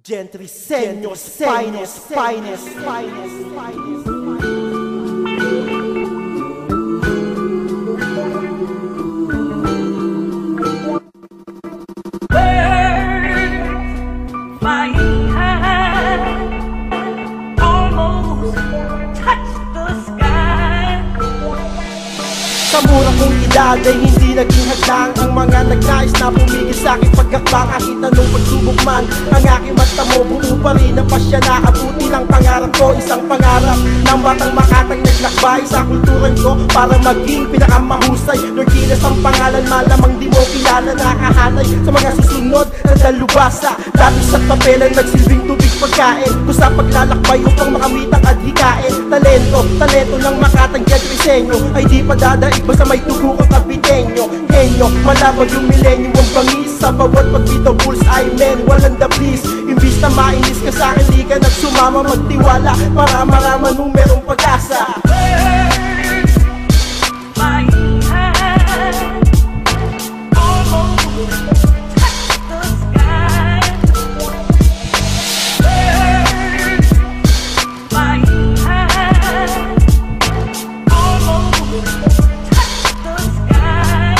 Gentriseños, finest. Flying high, almost touch the sky. Sa mura kong edad ay hindi naging hadlang ang mga nagnais na pumigil sa aking pagkakbang. Kahit anong pagsubok man, ang aking mata mo buo pa rin ang pasya na abutin ang pangarap ko. Isang pangarap ng batang Makatang naglakbay sa kulturan ko para maging pinakamahusay. Lord Gilas ang pangalan, malamang di mo kilala. Nakahanay sa mga susunod na dalubhasa, lapis at papelan nagsilbing tubig pagkain ko sa paglalakbay upang makamit ang adhikain. Talento ng Makatang Gentriseño ay di pa dadaig basta may tugo kang kapitenyo. Genyo, malabag yung milenyo ang bangis sa bawat pagbitaw bullseye men, walang the please. Imbis na mainis ka sa akin, di ka nagsumama. Magtiwala para marama nung merong pag-asa. Flying high, almost touch the sky. Flying high, almost touch the sky.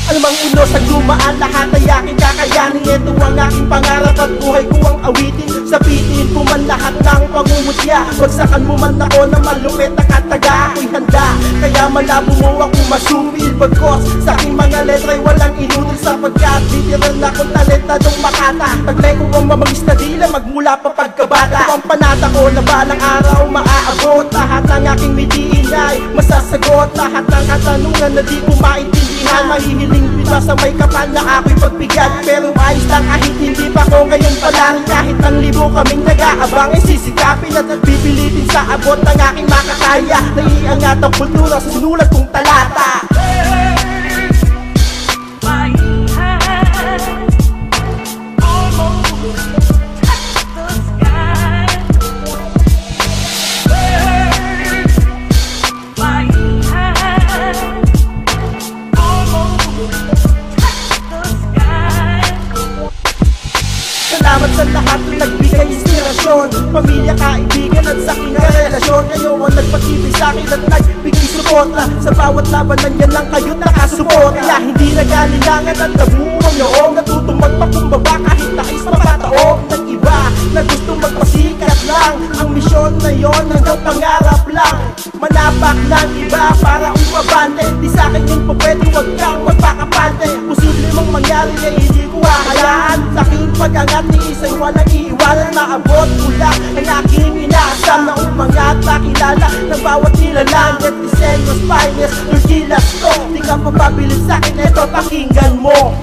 Alamang unos ang dumaan, lahat ay aking kakayanin. Ito ang aking pangarap at buhay ko ang awitin. Sabihin ko man lahat ng pangungutya, bagsakan mo man ako na malupit na kataga. Ako'y handa, kaya malabo mo ako masumil. Bagkos sa aking mga letra ay walang inutil, sapagkat literal na kong talentadong Makata. Taglay ko ang mamangis na dila magmula pa pagkabata. Ito ang panata ko na balang araw maaabot. Lahat ng aking mitiin ay masasagot. Lahat ng katanungan na di ko maintindihan, mahihiling pita sa may kapal na ako'y pagbigat. Pero ayos lang kahit hindi pa ko ngayon pa lang. Kahit ang libo kaming nag-aabang ay sisikapin at pipilitin sa abot ng aking makakaya. Naiangat ang kultura sa sinulat kong talata. Flying high, almost touch the sky. Flying high, almost touch the sky. Salamat sa lahat ng nagbigay inspirasyon, pamilya, kaibigan at sa aking relasyon. Kayo ang nagpatibay sa akin at nagbigay suporta. Sa bawat laban nandiyan lang kayo nakasuporta. Kaya hindi nag-alilangan at nabuo ang noong natutong magpakumbaba kahit nais mapataog ng iba na gustong magpasikat lang. Ang misyon na yon hanggang pangarap lang. Manapak ng iba para umabante. Di sa akin yun po pwede, wag kang magpakapante. Posible mong mangyari na hindi ko hahayaan. Sa aking pag-angat ni isa'y walang iiwanan. Maabot ko lang ang aking inaasam na umangat, makilala ng bawat nilalang. Gentriseños, finest, Lord Gilas ko. Di ka papabilis sa akin, eto pakinggan mo.